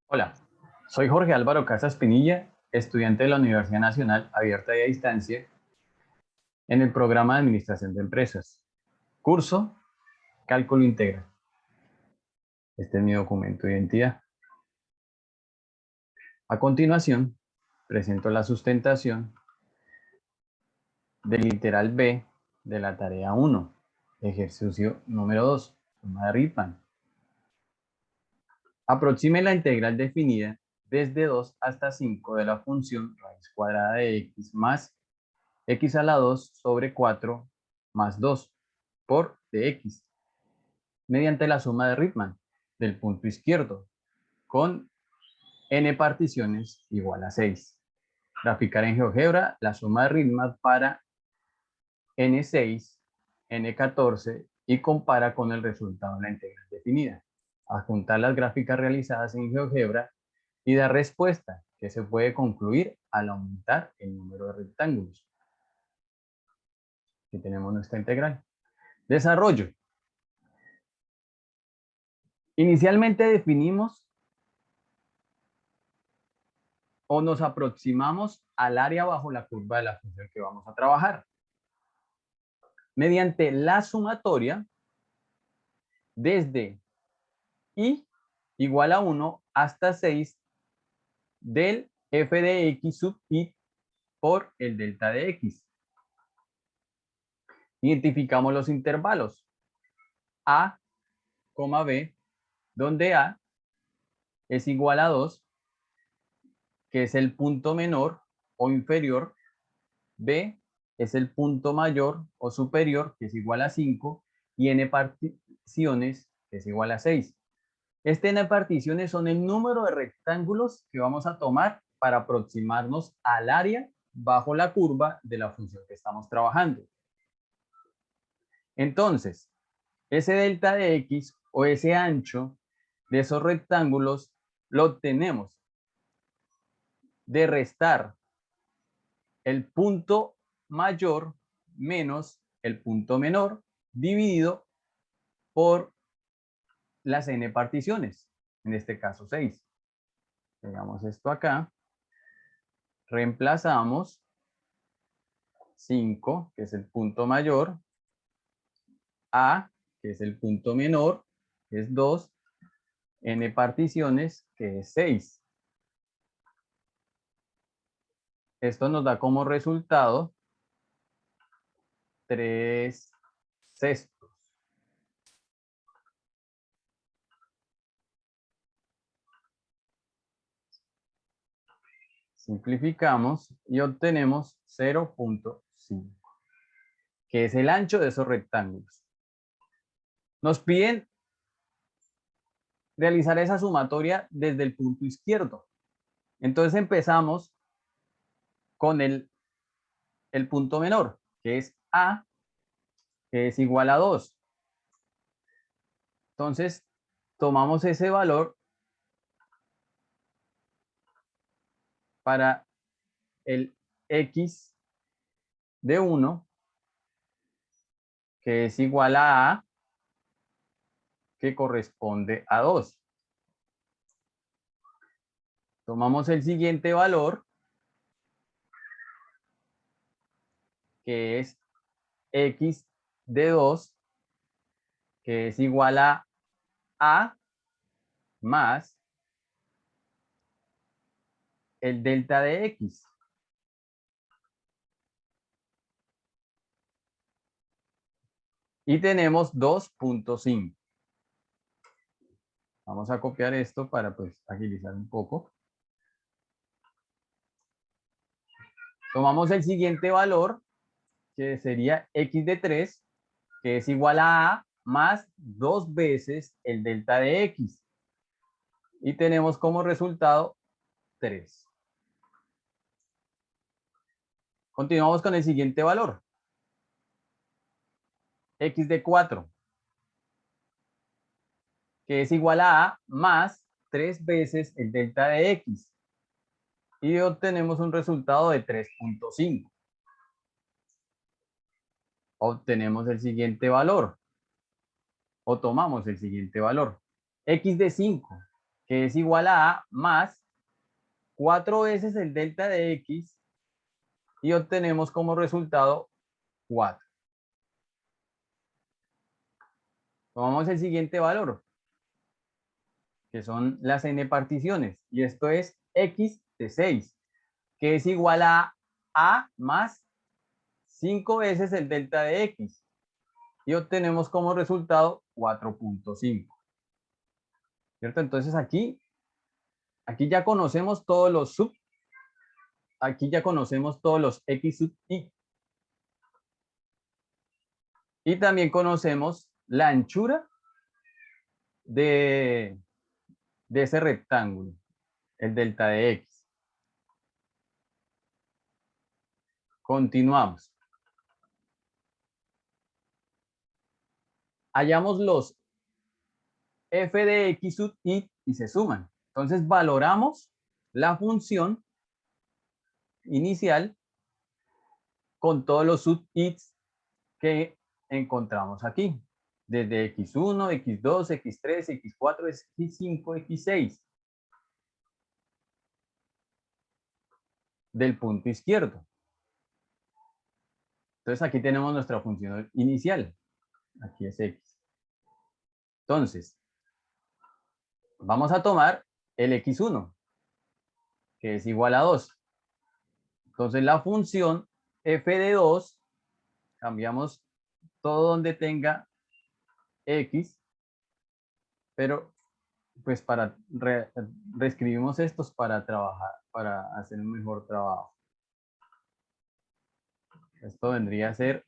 Hola, soy Jorge Álvaro Casas Pinilla, estudiante de la Universidad Nacional Abierta y a Distancia en el programa de Administración de Empresas. Curso Cálculo Integral. Este es mi documento de identidad. A continuación, presento la sustentación del literal B de la tarea 1, ejercicio número 2, suma de Riemann. Aproxime la integral definida desde 2 hasta 5 de la función raíz cuadrada de x más x a la 2 sobre 4 más 2 por dx mediante la suma de Riemann del punto izquierdo con n particiones igual a 6. Graficar en GeoGebra la suma de Riemann para n6, n14 y compara con el resultado de la integral definida. Adjuntar las gráficas realizadas en GeoGebra y dar respuesta que se puede concluir al aumentar el número de rectángulos. Aquí tenemos nuestra integral. Desarrollo. Inicialmente definimos o nos aproximamos al área bajo la curva de la función que vamos a trabajar. Mediante la sumatoria desde i igual a 1 hasta 6 del f de x sub i por el delta de x. Identificamos los intervalos a, b, donde a es igual a 2, que es el punto menor o inferior, b es el punto mayor o superior, que es igual a 5, y n particiones, que es igual a 6. Este n particiones son el número de rectángulos que vamos a tomar para aproximarnos al área bajo la curva de la función que estamos trabajando. Entonces, ese delta de x o ese ancho de esos rectángulos lo obtenemos de restar el punto mayor menos el punto menor dividido por las n particiones, en este caso 6. Pegamos esto acá, reemplazamos 5, que es el punto mayor, a, que es el punto menor, que es 2, n particiones, que es 6. Esto nos da como resultado 3 sextos. Simplificamos y obtenemos 0.5, que es el ancho de esos rectángulos. Nos piden realizar esa sumatoria desde el punto izquierdo. Entonces empezamos con el punto menor, que es a, que es igual a 2. Entonces tomamos ese valor para el x de 1, que es igual a que corresponde a 2. Tomamos el siguiente valor, que es x de 2, que es igual a más el delta de x. Y tenemos 2.5. Vamos a copiar esto para pues agilizar un poco. Tomamos el siguiente valor, que sería x de 3, que es igual a más 2 veces el delta de x. Y tenemos como resultado 3. Continuamos con el siguiente valor. X de 4, que es igual a más 3 veces el delta de x. Y obtenemos un resultado de 3.5. Obtenemos el siguiente valor. O tomamos el siguiente valor. X de 5, que es igual a más 4 veces el delta de x y obtenemos como resultado 4. Tomamos el siguiente valor, que son las n particiones, y esto es x de 6, que es igual a más 5 veces el delta de x, y obtenemos como resultado 4.5. ¿Cierto? Entonces aquí ya conocemos todos los aquí ya conocemos todos los x sub i. Y también conocemos la anchura de ese rectángulo, el delta de x. Continuamos. Hallamos los f de x sub i y se suman. Entonces valoramos la función inicial con todos los sub i's que encontramos aquí. Desde x1, x2, x3, x4, x5, x6. Del punto izquierdo. Entonces aquí tenemos nuestra función inicial. Aquí es x. Entonces, vamos a tomar el x1, que es igual a 2. Entonces la función f de 2, cambiamos todo donde tenga x, pero pues reescribimos estos para trabajar, para hacer un mejor trabajo. Esto vendría a ser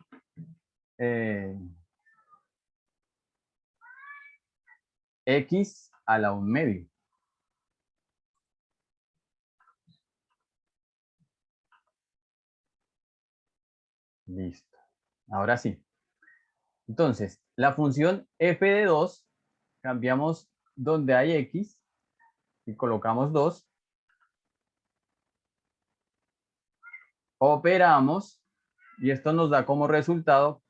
x a la 1/2. Listo. Ahora sí. Entonces, la función f de 2, cambiamos donde hay x y colocamos 2. Operamos y esto nos da como resultado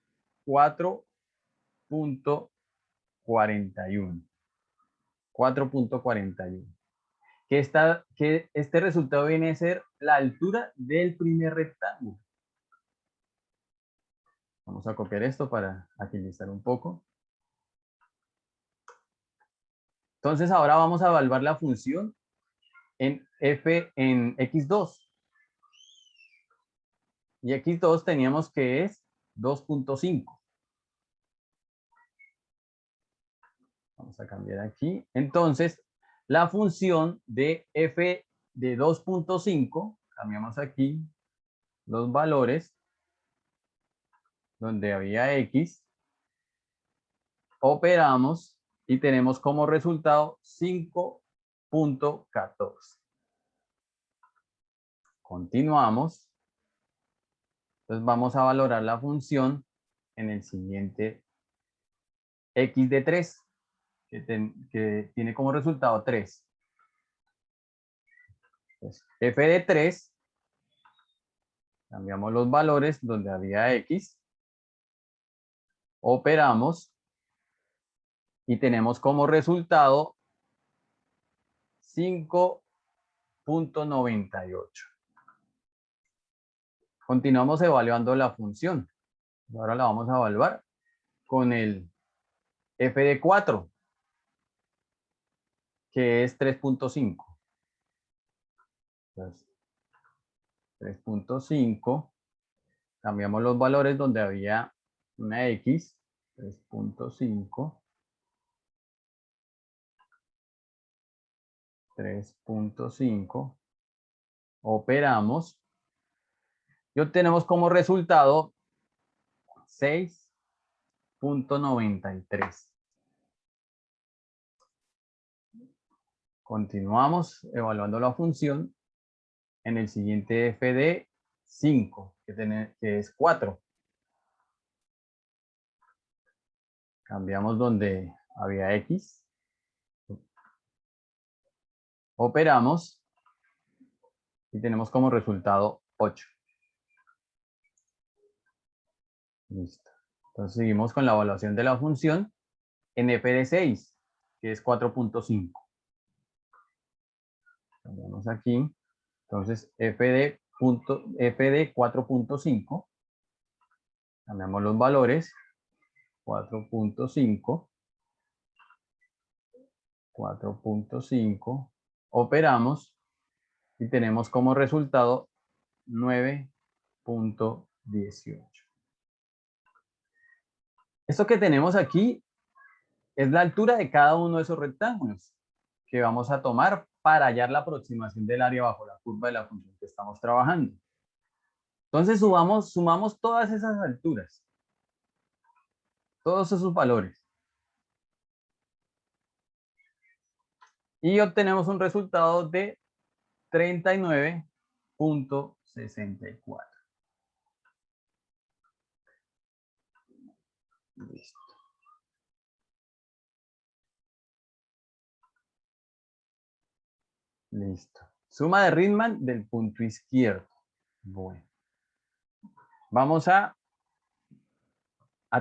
4.41. 4.41. Que este resultado viene a ser la altura del primer rectángulo. Vamos a copiar esto para agilizar un poco. Entonces ahora vamos a evaluar la función en x2. Y x2 teníamos que es 2.5. Vamos a cambiar aquí. Entonces, la función de f de 2.5, cambiamos aquí los valores donde había x, operamos y tenemos como resultado 5.14. Continuamos. Entonces vamos a valorar la función en el siguiente x de 3, que tiene como resultado 3. Entonces, f de 3, cambiamos los valores donde había x, operamos y tenemos como resultado 5.98. Continuamos evaluando la función. Ahora la vamos a evaluar con el f de 4, que es 3.5. 3.5. Cambiamos los valores donde había una x, 3.5. 3.5. Operamos y obtenemos como resultado 6.93. Continuamos evaluando la función en el siguiente f de 5, que es 4. Cambiamos donde había x. Operamos y tenemos como resultado 8. Listo. Entonces seguimos con la evaluación de la función en f de 6, que es 4.5. Cambiamos aquí. Entonces, f de 4.5. Cambiamos los valores. 4.5. 4.5. Operamos y tenemos como resultado 9.18. Esto que tenemos aquí es la altura de cada uno de esos rectángulos que vamos a tomar para hallar la aproximación del área bajo la curva de la función que estamos trabajando. Entonces sumamos todas esas alturas, todos esos valores. Y obtenemos un resultado de 39.64. Listo. Listo. Suma de Riemann del punto izquierdo. Bueno. Vamos a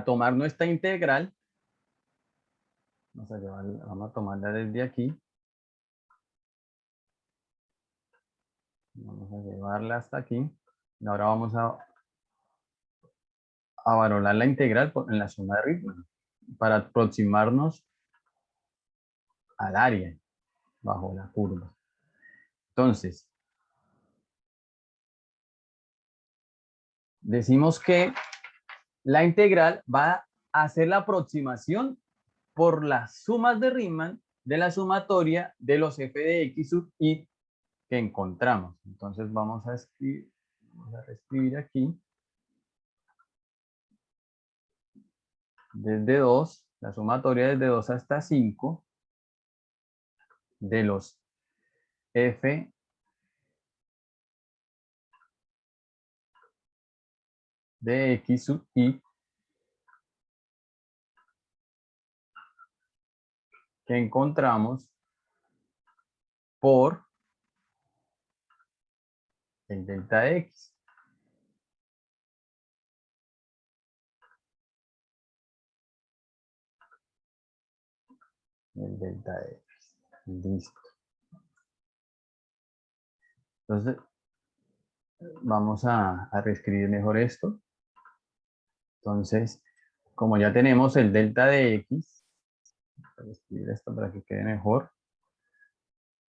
tomar nuestra integral. Vamos a tomarla desde aquí. Vamos a llevarla hasta aquí. Y ahora vamos a valorar la integral en la suma de Riemann para aproximarnos al área bajo la curva. Entonces, decimos que la integral va a hacer la aproximación por las sumas de Riemann de la sumatoria de los f de x sub i que encontramos. Entonces vamos a reescribir aquí. Desde 2, la sumatoria desde 2 hasta 5 de los f de x sub i que encontramos por el delta de x. El delta de x. Listo. Entonces, vamos a reescribir mejor esto. Entonces, como ya tenemos el delta de x, voy a escribir esto para que quede mejor,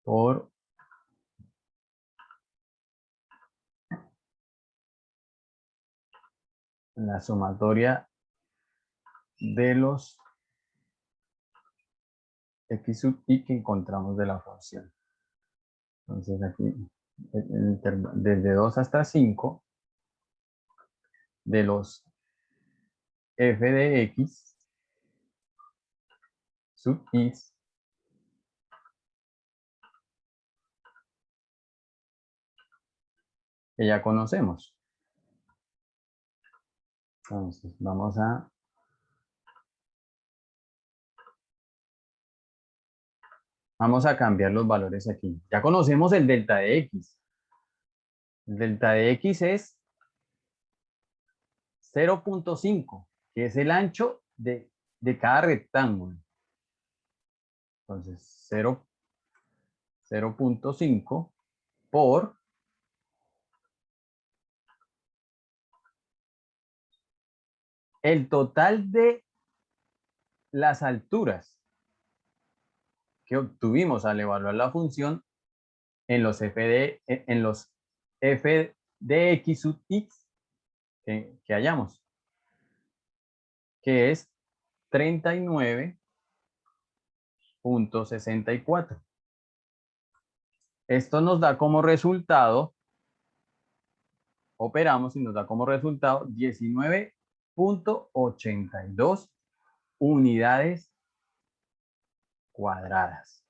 por la sumatoria de los x sub i que encontramos de la función. Entonces aquí, desde 2 hasta 5, de los f de x sub i que ya conocemos. Entonces vamos a cambiar los valores aquí. Ya conocemos el delta de x. El delta de x es 0.5, que es el ancho de cada rectángulo. Entonces 0.5 por el total de las alturas que obtuvimos al evaluar la función en los f de x sub x que hallamos, que es 39.64. Esto nos da como resultado, operamos y nos da como resultado 19.82 unidades cuadradas.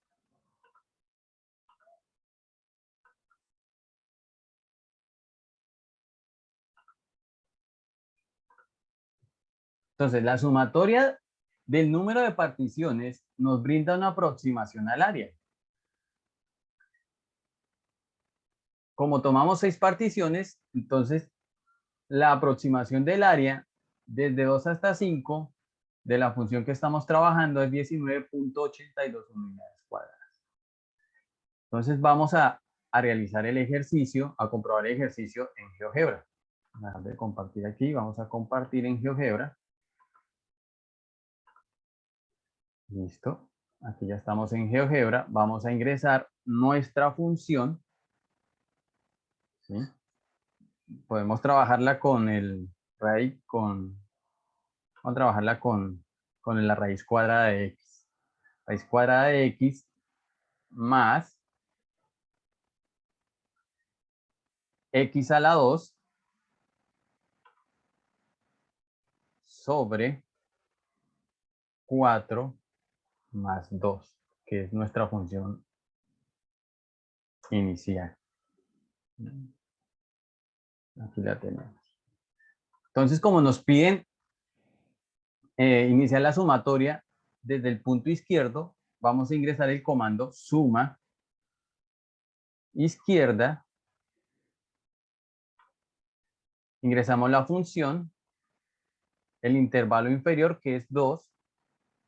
Entonces, la sumatoria del número de particiones nos brinda una aproximación al área. Como tomamos 6 particiones, entonces la aproximación del área desde 2 hasta 5 de la función que estamos trabajando es 19.82 unidades cuadradas. Entonces vamos a realizar el ejercicio, a comprobar el ejercicio en GeoGebra. Vamos a dejar de compartir aquí, vamos a compartir en GeoGebra. Listo. Aquí ya estamos en GeoGebra. Vamos a ingresar nuestra función. ¿Sí? Podemos trabajarla con el raíz, vamos a trabajarla con la raíz cuadrada de x. Raíz cuadrada de x más x a la 2 sobre 4 más 2, que es nuestra función inicial. Aquí la tenemos. Entonces, como nos piden iniciar la sumatoria desde el punto izquierdo, vamos a ingresar el comando suma izquierda. Ingresamos la función, el intervalo inferior que es 2,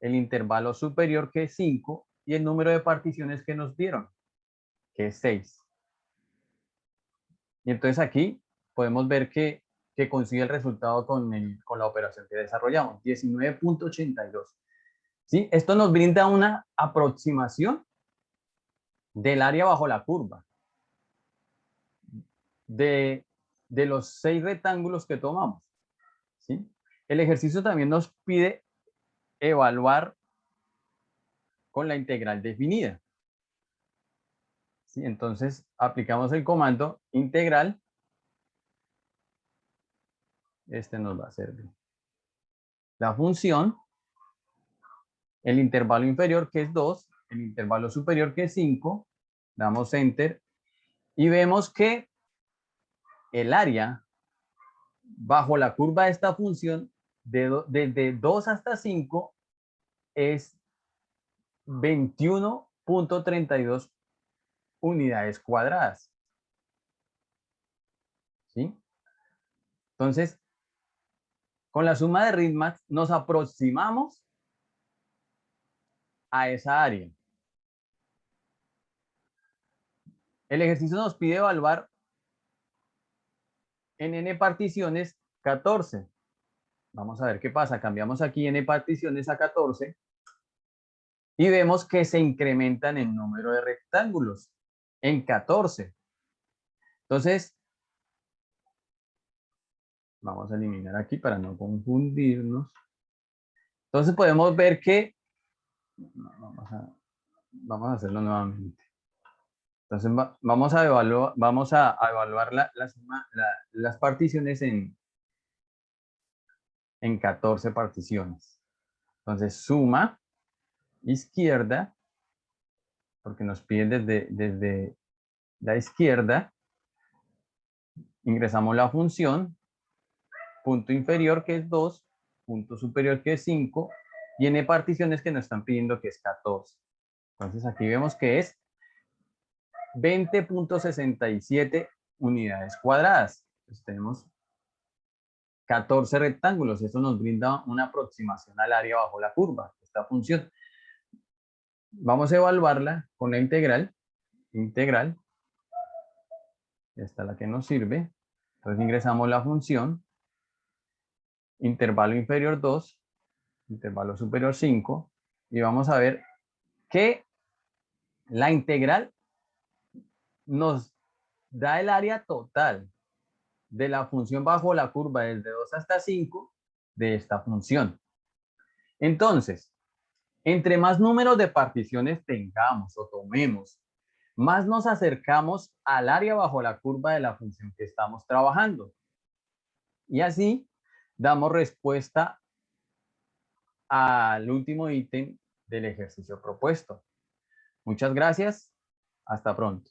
el intervalo superior que es 5 y el número de particiones que nos dieron, que es 6. Y entonces aquí podemos ver que consigue el resultado con la operación que desarrollamos, 19.82. ¿Sí? Esto nos brinda una aproximación del área bajo la curva de los 6 rectángulos que tomamos. ¿Sí? El ejercicio también nos pide evaluar con la integral definida. ¿Sí? Entonces aplicamos el comando integral. Este nos va a servir. La función, el intervalo inferior que es 2, el intervalo superior que es 5, damos enter y vemos que el área bajo la curva de esta función desde 2 hasta 5 es 21.32 unidades cuadradas. ¿Sí? Entonces, con la suma de RITMAX nos aproximamos a esa área. El ejercicio nos pide evaluar en n particiones 14. Vamos a ver qué pasa. Cambiamos aquí n particiones a 14 y vemos que se incrementan el número de rectángulos en 14. Entonces, vamos a eliminar aquí para no confundirnos. Entonces podemos ver que, vamos a hacerlo nuevamente. Entonces vamos a evaluar las particiones en 14 particiones. Entonces suma izquierda, porque nos piden desde la izquierda, ingresamos la función, punto inferior que es 2, punto superior que es 5, y n particiones que nos están pidiendo que es 14. Entonces aquí vemos que es 20.67 unidades cuadradas. Entonces tenemos 14 rectángulos. Esto nos brinda una aproximación al área bajo la curva, esta función. Vamos a evaluarla con la integral. Esta es la que nos sirve. Entonces ingresamos la función, intervalo inferior 2, intervalo superior 5, y vamos a ver que la integral nos da el área total de la función bajo la curva desde 2 hasta 5 de esta función. Entonces, entre más número de particiones tengamos o tomemos, más nos acercamos al área bajo la curva de la función que estamos trabajando. Y así damos respuesta al último ítem del ejercicio propuesto. Muchas gracias. Hasta pronto.